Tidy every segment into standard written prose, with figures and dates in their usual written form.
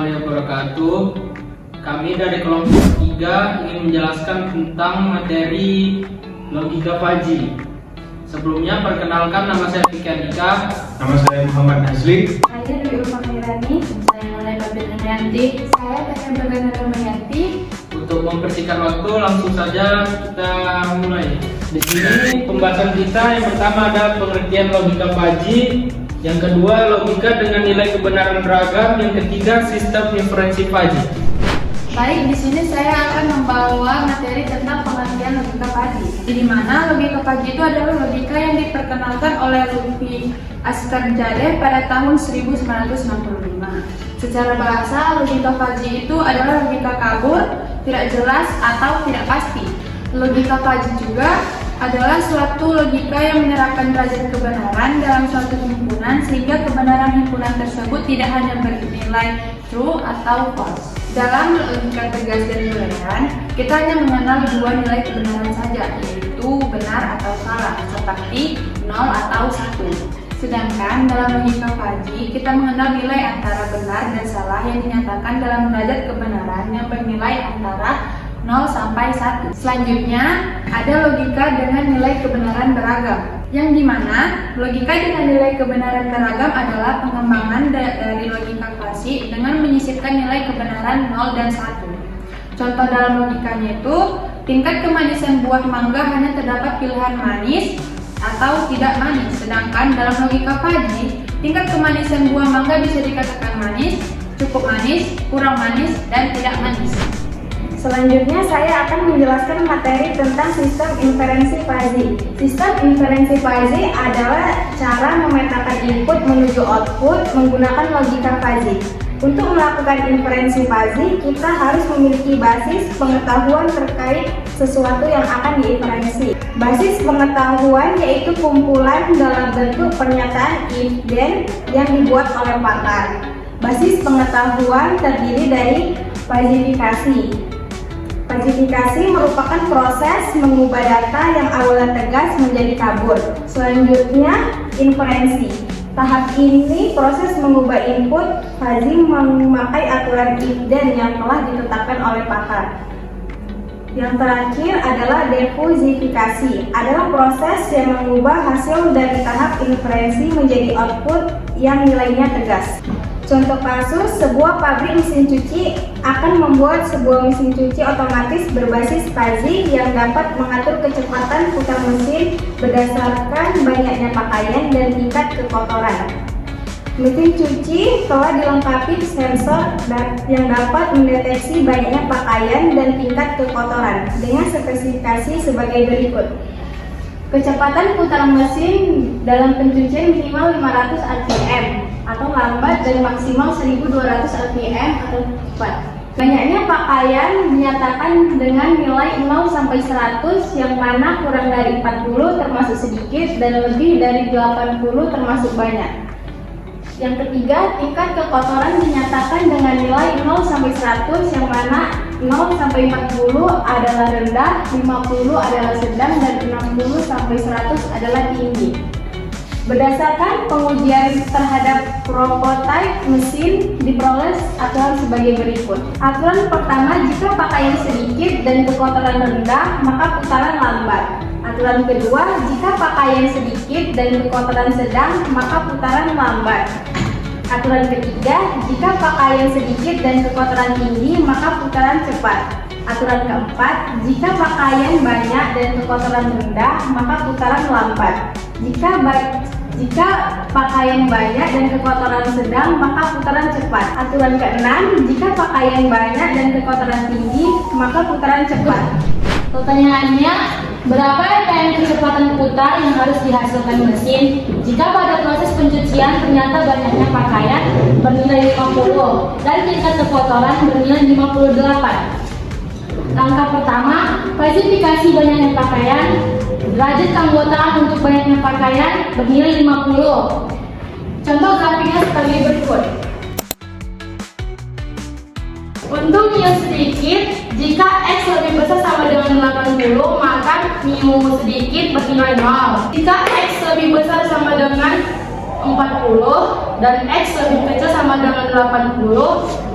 warahmatullahi wabarakatuh. Kami dari kelompok 3 ingin menjelaskan tentang materi logika Fuzzy. Sebelumnya perkenalkan, nama saya Fikri Andika. Nama saya Muhammad Nazli. Saya Dwi Ulfa Mirani. Saya Mulai Babin Yanti. Saya Teten Bagana Yanti. Untuk mempersingkat waktu, langsung saja kita mulai. Di sini pembahasan kita yang pertama ada pengertian logika Fuzzy, yang kedua logika dengan nilai kebenaran beragam, yang ketiga sistem inferensi Fuzzy. Baik, di sini saya akan membawa materi tentang pengertian logika Fuzzy. Di mana logika Fuzzy itu adalah logika yang diperkenalkan oleh Lutfi Askarjadeh pada tahun 1965. Secara bahasa, logika Fuzzy itu adalah logika kabur, tidak jelas atau tidak pasti. Logika Fuzzy juga adalah suatu logika yang menerapkan derajat kebenaran dalam suatu himpunan sehingga kebenaran himpunan tersebut tidak hanya bernilai true atau false. Dalam logika tegas dan bulanan, kita hanya mengenal dua nilai kebenaran saja, yaitu benar atau salah, seperti 0 atau 1. Sedangkan dalam logika Fuzzy, kita mengenal nilai antara benar dan salah yang dinyatakan dalam derajat kebenaran yang bernilai antara 0 sampai 1. Selanjutnya, ada logika dengan nilai kebenaran beragam, yang dimana logika dengan nilai kebenaran beragam adalah pengembangan dari logika klasik dengan menyisipkan nilai kebenaran 0 dan 1. Contoh dalam logikanya itu, tingkat kemanisan buah mangga hanya terdapat pilihan manis atau tidak manis. Sedangkan dalam logika Fuzzy, tingkat kemanisan buah mangga bisa dikatakan manis, cukup manis, kurang manis, dan tidak manis. Selanjutnya saya akan menjelaskan materi tentang sistem inferensi Fuzzy. Sistem inferensi Fuzzy adalah cara memetakan input menuju output menggunakan logika Fuzzy. Untuk melakukan inferensi Fuzzy, kita harus memiliki basis pengetahuan terkait sesuatu yang akan diinferensi. Basis pengetahuan yaitu kumpulan dalam bentuk pernyataan if then yang dibuat oleh pakar. Basis pengetahuan terdiri dari fazifikasi. Fazifikasi merupakan proses mengubah data yang awalnya tegas menjadi kabur. Selanjutnya, inferensi. Tahap ini proses mengubah input Fuzzy memakai aturan if then yang telah ditetapkan oleh pakar. Yang terakhir adalah defusifikasi. Adalah proses yang mengubah hasil dari tahap inferensi menjadi output yang nilainya tegas. Contoh kasus, sebuah pabrik mesin cuci akan membuat sebuah mesin cuci otomatis berbasis Fuzzy yang dapat mengatur kecepatan putar mesin berdasarkan banyaknya pakaian dan tingkat kekotoran. Mesin cuci telah dilengkapi sensor yang dapat mendeteksi banyaknya pakaian dan tingkat kekotoran dengan spesifikasi sebagai berikut. Kecepatan putar mesin dalam pencucian minimal 500 rpm atau lambat dan maksimal 1200 rpm atau cepat. Banyaknya pakaian dinyatakan dengan nilai 0 sampai 100 yang mana kurang dari 40 termasuk sedikit dan lebih dari 80 termasuk banyak. Yang ketiga, tingkat kekotoran dinyatakan dengan nilai 0 sampai 100 yang mana 0 sampai 40 adalah rendah, 50 adalah sedang, dan 60 sampai 100 adalah tinggi. Berdasarkan pengujian terhadap prototipe mesin diperoleh aturan sebagai berikut. Aturan pertama, jika pakaian sedikit dan kekotoran rendah, maka putaran lambat. Aturan kedua, jika pakaian sedikit dan kekotoran sedang, maka putaran lambat. Aturan ketiga, jika pakaian sedikit dan kekotoran tinggi, maka putaran cepat. Aturan keempat, jika pakaian banyak dan kekotoran rendah, maka putaran lambat. Jika pakaian banyak dan kekotoran sedang, maka putaran cepat. Aturan keenam, jika pakaian banyak dan kekotoran tinggi, maka putaran cepat. Pertanyaannya, berapa RPM kecepatan putar yang harus dihasilkan mesin jika pada proses pencucian ternyata banyaknya pakaian bernilai 50 dan tingkat kekotoran bernilai 58? Langkah pertama, klasifikasi banyaknya pakaian. Derajat keanggotaan untuk banyaknya pakaian bernilai 50. Contoh grafiknya seperti berikut. Untuk mu sedikit, jika X lebih besar sama dengan 80, maka mu sedikit bernilai 0. Jika X lebih besar sama dengan 40 dan X lebih kecil sama dengan 80,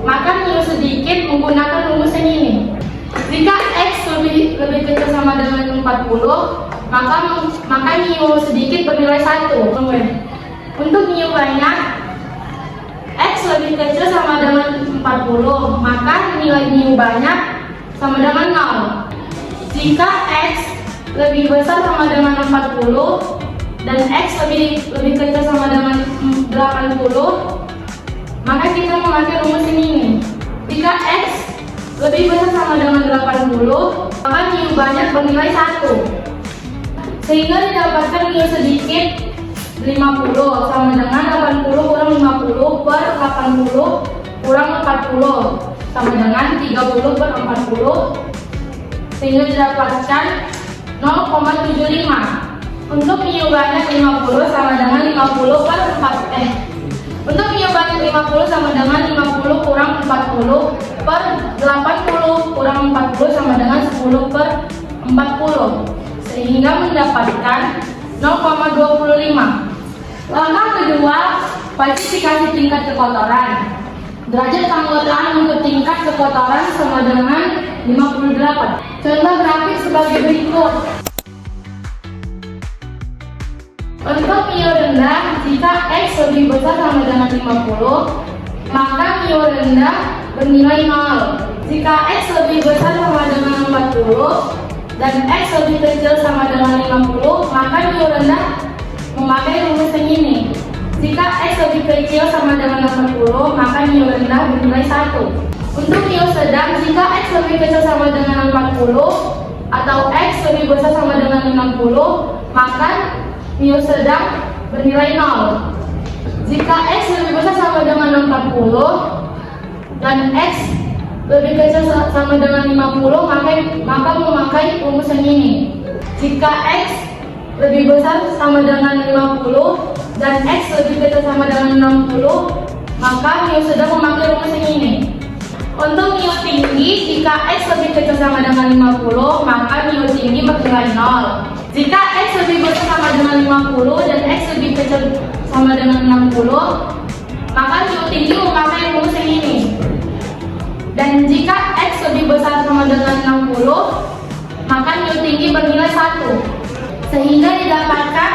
maka mu sedikit menggunakan rumus yang ini. Jika X lebih kecil sama dengan 40, maka mu sedikit bernilai 1. Untuk mu banyak, X lebih kecil sama dengan 40, maka nilai mu banyak sama dengan 0. Jika X lebih besar sama dengan 40 dan X lebih kecil sama dengan 80, maka kita memakai rumus ini. Jika X lebih besar sama dengan 80, maka mu banyak bernilai 1. Sehingga didapatkan mu sedikit 50 sama dengan 80 kurang 50 per 80 kurang 40 sama dengan 30 per 40, sehingga didapatkan 0,75. Untuk mu banyak 50 sama dengan 50 per 4. Untuk mu banyak 50 sama dengan 50 kurang 40 per 80 kurang 40 sama dengan 10 per 40, sehingga mendapatkan 0,25. Langkah kedua, kuantifikasi tingkat kekotoran. Derajat keanggotaan untuk tingkat kekotoran sama dengan 58. Contoh grafik sebagai berikut. Untuk mu rendah, jika X lebih besar sama dengan 50, maka mu rendah bernilai 0. Jika X lebih besar sama dengan 40 dan X lebih kecil sama dengan 50, maka mu rendah memakai rumus yang ini. Jika X lebih kecil sama dengan 80, maka mu rendah bernilai 1. Untuk mu sedang, jika X lebih kecil sama dengan 40 atau X lebih besar sama dengan 50, maka mu sedang bernilai 0. Jika X lebih besar sama dengan 40 dan X lebih kecil sama dengan 50, maka memakai rumus yang ini. Jika X lebih besar sama dengan 50 dan X lebih kecil sama dengan 60, maka mu sedang memakai rumus yang ini. Untuk mu tinggi, jika X lebih kecil sama dengan 50, maka mu tinggi bernilai 0. Jika X lebih besar sama dengan 50 dan X lebih kecil sama dengan 60, maka mu tinggi memakai rumus yang ini. Dan jika X lebih besar sama dengan 60, maka mu tinggi bernilai 1. Sehingga didapatkan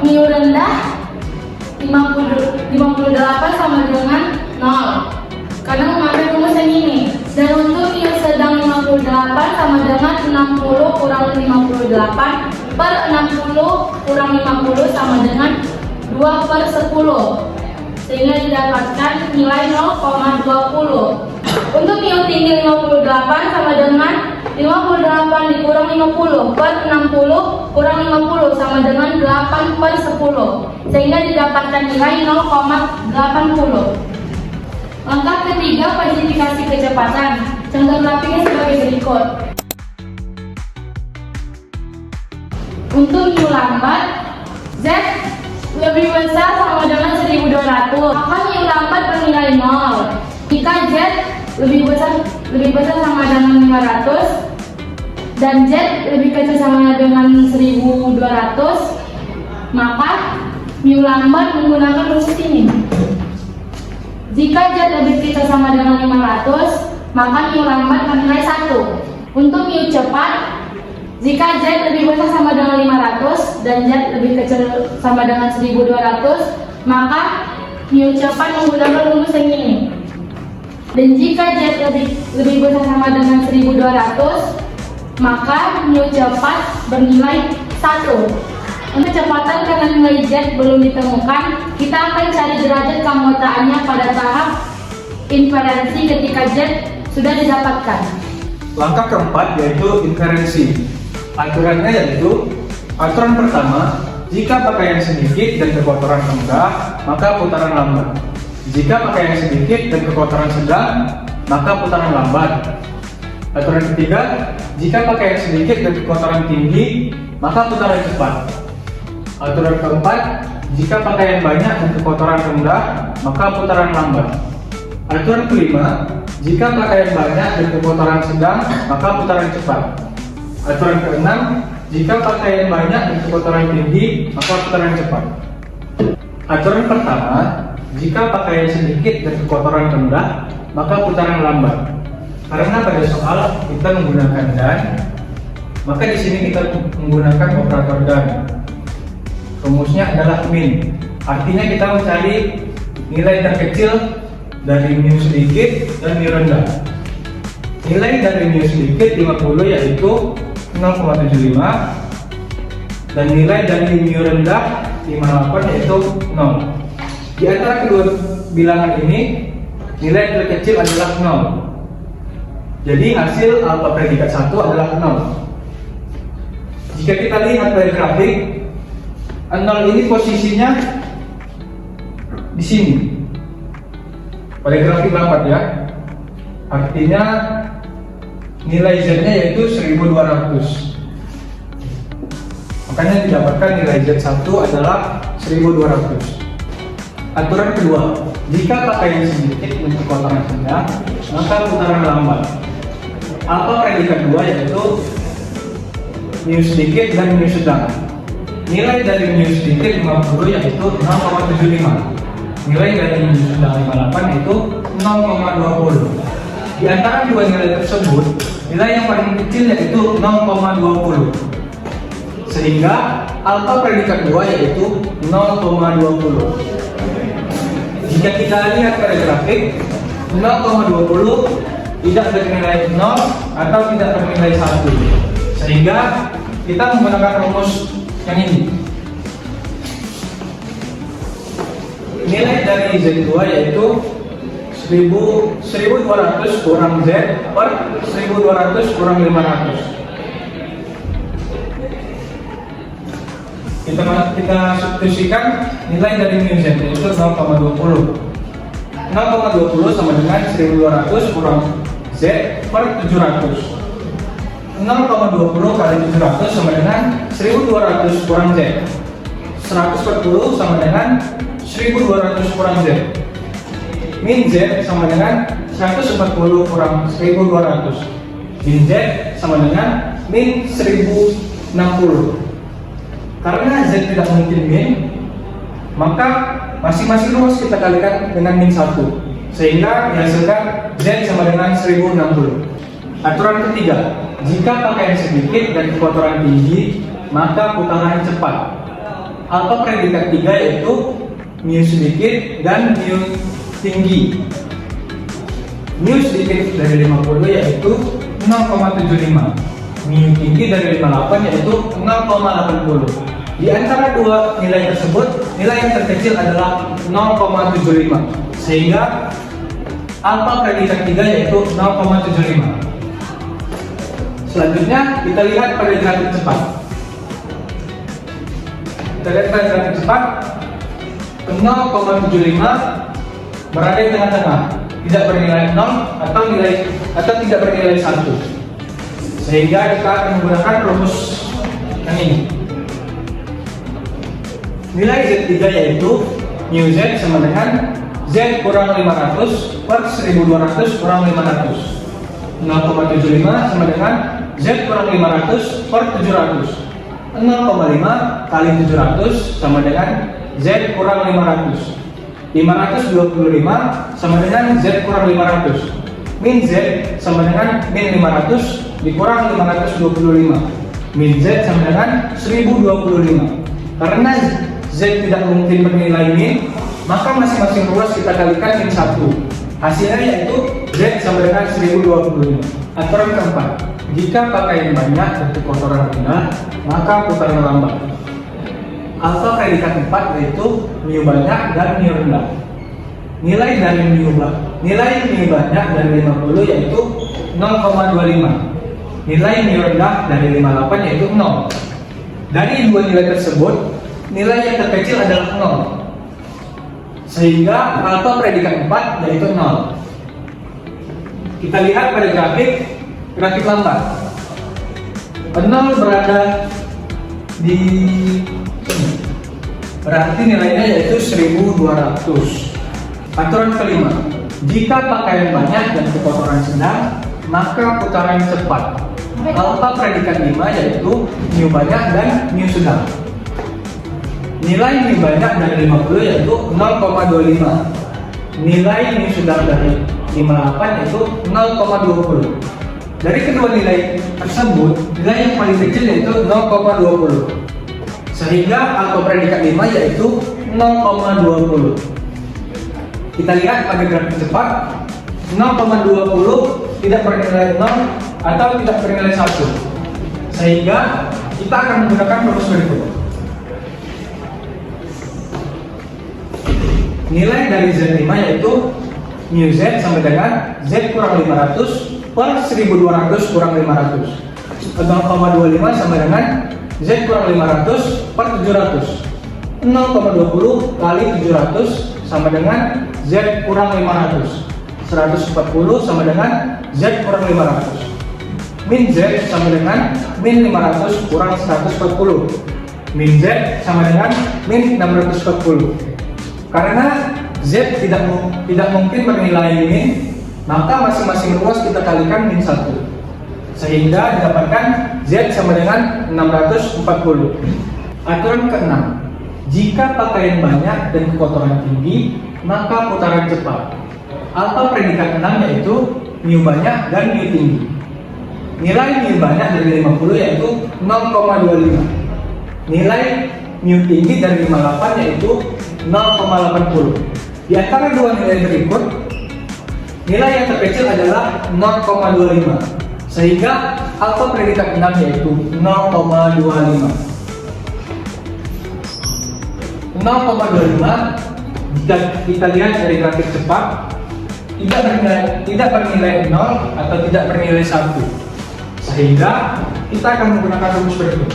mu rendah 58 sama dengan 0 karena memakai rumus yang ini. Dan untuk mu sedang 58 sama dengan 60 kurang 58 per 60 kurang 50 sama dengan 2 per 10, sehingga didapatkan nilai 0,20. Untuk mu tinggi 58 sama dengan 58 dikurang 50 per 60 kurang 50 sama dengan 8 per 10, sehingga didapatkan nilai 0,80. Langkah ketiga, kuantifikasi kecepatan. Contoh grafiknya sebagai berikut. Untuk mu lambat, Z lebih besar sama dengan 1200, maka mu lambat bernilai 0. Jika Z lebih besar sama dengan 500 dan Z lebih kecil sama dengan 1200, maka mu lambat menggunakan rumus ini. Jika Z lebih kecil sama dengan 500, maka mu lambat bernilai 1. Untuk mu cepat, jika Z lebih besar sama dengan 500 dan Z lebih kecil sama dengan 1200, maka mu cepat menggunakan rumus yang ini. Dan jika Z lebih besar sama dengan 1200, maka mu cepat bernilai 1. Untuk kecepatan karena nilai Z belum ditemukan, kita akan cari derajat keanggotaannya pada tahap inferensi ketika Z sudah didapatkan. Langkah keempat yaitu inferensi. Aturannya yaitu, aturan pertama, jika pakaian sedikit dan kekotoran rendah, maka putaran lambat. Jika pakaian sedikit dan kekotoran sedang, maka putaran lambat. Aturan ketiga, jika pakaian sedikit dan kekotoran tinggi, maka putaran cepat. Aturan keempat, jika pakaian banyak dan kekotoran rendah, maka putaran lambat. Aturan kelima, jika pakaian banyak dan kekotoran sedang, maka putaran cepat. Aturan keenam, jika pakaian banyak dan kekotoran tinggi, maka putaran cepat. Aturan pertama, jika pakaian sedikit dan kotoran rendah, maka putaran lambat. Karena pada soal kita menggunakan dan, maka di sini kita menggunakan operator dan. Rumusnya adalah min. Artinya kita mencari nilai terkecil dari mu sedikit dan mu rendah. Nilai dari mu sedikit 50 yaitu 0,75 dan nilai dari mu rendah 58 yaitu 0. Di antara kedua bilangan ini nilai terkecil adalah 0. Jadi hasil alfa predikat 1 adalah 0. Jika kita lihat pada grafik, 0 ini posisinya di sini. Pada grafik lambat ya. Artinya nilai Z-nya yaitu 1200. Makanya didapatkan nilai Z1 adalah 1200. Aturan kedua, jika pakaian sedikit untuk kotoran sedang, maka putaran lambat. Alfa predikat 2 yaitu mu sedikit dan mu sedang. Nilai dari mu sedikit 50 yaitu 0,75. Nilai dari mu sedang 58 yaitu 0,20. Di antara dua nilai tersebut, nilai yang paling kecil yaitu 0,20. Sehingga alfa predikat 2 yaitu 0,20. Jika kita lihat pada grafik, 0,20 tidak bernilai 0 atau tidak bernilai 1. Sehingga kita menggunakan rumus yang ini. Nilai dari Z2 yaitu 1200 kurang Z per 1200 kurang 500. Kita substitusikan nilai dari mu Z yaitu 0,20. 0,20 sama dengan 1200 kurang Z per 700. 0,20 kali 700 sama dengan 1200 kurang Z. 140 sama dengan 1200 kurang Z. Min Z sama dengan 140 kurang 1200. Min Z sama dengan min 1060. Karena Z tidak mungkin min, maka masing-masing rumus kita kalikan dengan min 1, sehingga dihasilkan Z sama dengan 1060. Aturan ketiga, jika pakaian sedikit dan kotoran tinggi, maka putaran cepat. Alfa predikat 3 yaitu mu sedikit dan mu tinggi. Mu sedikit dari 50 yaitu 0,75. Mu tinggi dari 58 yaitu 0,80. Di antara dua nilai tersebut, nilai yang terkecil adalah 0,75. Sehingga alfa predikat 3 yaitu 0,75. Selanjutnya kita lihat pada grafik cepat. Kita lihat pada grafik cepat, 0,75 berada di tengah-tengah, tidak bernilai 0 atau tidak bernilai 1. Sehingga kita akan menggunakan rumus yang ini. Nilai Z3 yaitu mu Z sama dengan Z kurang 500 per 1200 kurang 500. 0,75 sama dengan Z kurang 500 per 700. 0,5 kali 700 sama dengan Z kurang 500. 525 sama dengan Z kurang 500. Min Z sama dengan min 500 dikurang 525. Min Z sama dengan 1025. Karena Z tidak mungkin bernilai min, maka masing-masing ruas kita kalikan min 1. Hasilnya yaitu Z sama dengan 1025. Aturan keempat, jika pakaian banyak untuk kotoran rendah, maka putaran lambat. Alfa predikat 4 yaitu mu banyak dan mu rendah. Nilai dari mu banyak dari 50 yaitu 0,25. Nilai mu rendah dari 58 yaitu 0. Dari dua nilai tersebut, nilai yang terkecil adalah 0. Sehingga alfa predikat 4 yaitu 0. Kita lihat pada grafik lambat. 0 berada di sini. Berarti nilainya yaitu 1200. Aturan kelima, jika pakaian banyak dan kotoran sedang, maka putaran cepat. Alfa predikat 5 yaitu mu banyak dan mu sedang. Nilai mu banyak dari 50 yaitu 0,25. Nilai mu sedang dari 58 yaitu 0,20. Dari kedua nilai tersebut, nilai yang paling kecil yaitu 0,20. Sehingga alfa predikat 5 yaitu 0,20. Kita lihat pada grafik cepat, 0,20 tidak bernilai 0 atau tidak bernilai 1. Sehingga kita akan menggunakan rumus berikut. Nilai dari Z5 yaitu mu Z sama dengan Z kurang 500 per 1200 kurang 500. 0,25 sama dengan Z kurang 500 per 700. 0,20 kali 700 sama dengan Z kurang 500. 140 sama dengan Z kurang 500. Min Z sama dengan min 500 kurang 140. Min Z sama dengan min 640. Karena Z tidak mungkin bernilai min, maka masing-masing ruas kita kalikan min 1. Sehingga didapatkan Z sama dengan 640. Aturan ke-6. Jika pakaian banyak dan kotoran tinggi, maka putaran cepat. Alfa predikat 6 yaitu mu banyak dan mu tinggi. Nilai mu banyak dari 50 yaitu 0,25. Nilai mu tinggi dari 58 yaitu 0,80. Di antara dua nilai berikut, nilai yang terkecil adalah 0,25. Sehingga alfa predikat 6 yaitu 0,25. 0,25 jika kita lihat dari grafik cepat tidak bernilai 0 atau tidak bernilai 1. Sehingga kita akan menggunakan rumus berikut.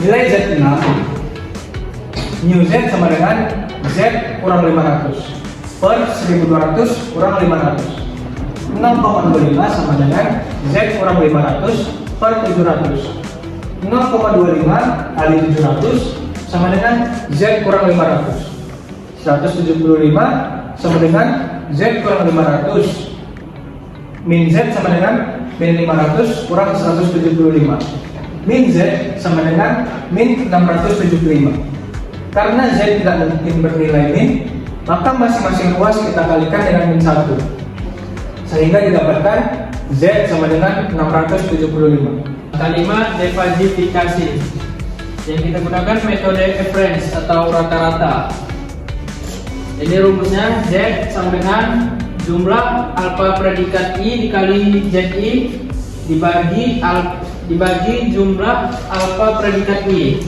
Nilai Z6 mu Z sama dengan Z kurang 500 per 1200 kurang 500. 0,25 sama dengan Z kurang 500 per 700. 0,25 kali 700 sama dengan Z kurang 500. 175 sama dengan Z kurang 500. Min Z sama dengan min 500 kurang 175. Min Z sama dengan min 675. Karena Z tidak mungkin bernilai min, maka masing-masing ruas kita kalikan dengan min 1. Sehingga didapatkan Z sama dengan 675. Kalimat diversifikasi yang kita gunakan metode average atau rata-rata. Ini rumusnya Z sama dengan jumlah alfa predikat I dikali ZI dibagi jumlah alfa predikat I.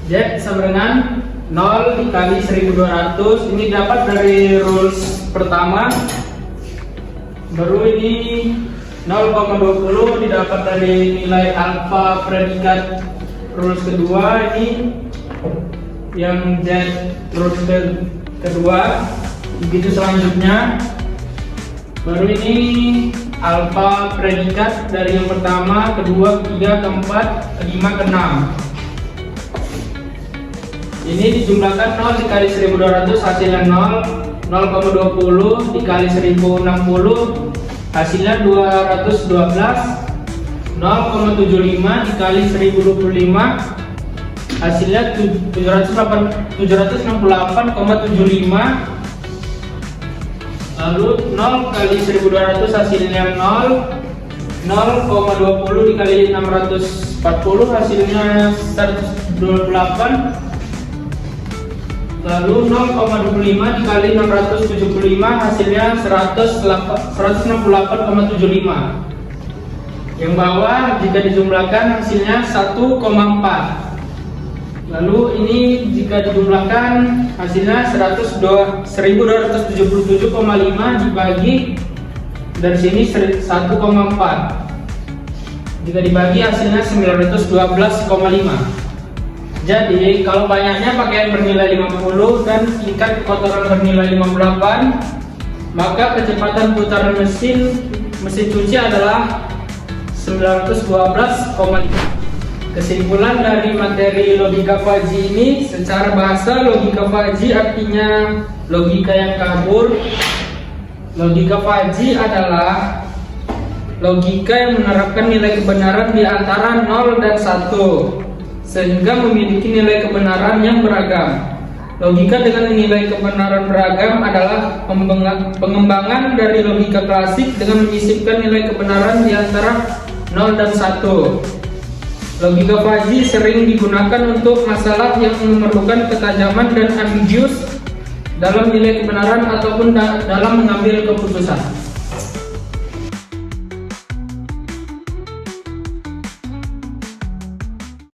Z sama dengan 0 dikali 1200. Ini dapat dari rules pertama. Baru ini 0,20 didapat dari nilai alfa predikat rules kedua. Ini yang Z rules kedua. Begitu selanjutnya. Baru ini alfa predikat dari yang pertama, kedua, ketiga, keempat, kelima, keenam. Ini dijumlahkan 0 dikali 1200 hasilnya 0. 0,20 dikali 1060 hasilnya 212. 0,75 dikali 1025 hasilnya 768,75. Lalu 0 kali 1200 hasilnya 0. 0,20 dikali 640 hasilnya 128. Lalu 0,25 dikali 675 hasilnya 168,75. Yang bawah jika dijumlahkan hasilnya 1,4. Lalu ini jika dijumlahkan hasilnya 1277,5 dibagi dari sini 1,4. Jika dibagi hasilnya 912,5. Jadi kalau banyaknya pakaian bernilai 50 dan tingkat kotoran bernilai 58, maka kecepatan putaran mesin cuci adalah 912,5. Kesimpulan dari materi logika Fuzzy ini, secara bahasa logika Fuzzy artinya logika yang kabur. Logika Fuzzy adalah logika yang menerapkan nilai kebenaran di antara 0 dan 1, sehingga memiliki nilai kebenaran yang beragam. Logika dengan nilai kebenaran beragam adalah pengembangan dari logika klasik dengan menyisipkan nilai kebenaran di antara 0 dan 1. Logika fuzzy sering digunakan untuk masalah yang memerlukan ketajaman dan ambiguous dalam nilai kebenaran ataupun dalam mengambil keputusan.